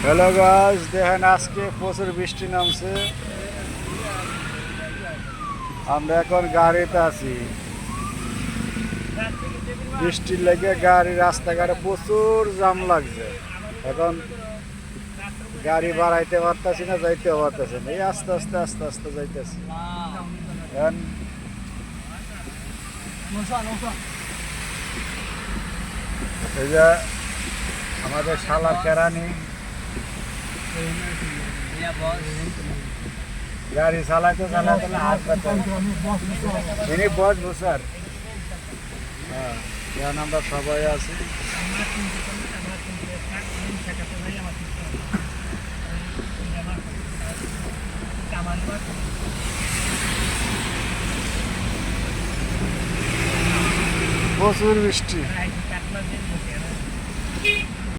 Hello guys, দেখেন আজকে প্রচুর বৃষ্টি নামছে। আমরা এখন গাড়িতে আছি। বৃষ্টির লেগে গাড়ি রাস্তাঘাটে প্রচুর জাম লাগছে। এখন গাড়ি বাড়াইতে পারতেছি না, যাইতেও পারতেছি না। এই আস্তে আস্তে আস্তে আস্তে যাইতেছি। এখন এই যে আমাদের শালার কেরানি গাড়ি চালাইতে চালাইতে হাত ব্যথা। ইনি বসবো স্যার। হ্যাঁ, এখন আমরা সবাই আছি। প্রচুর বৃষ্টি।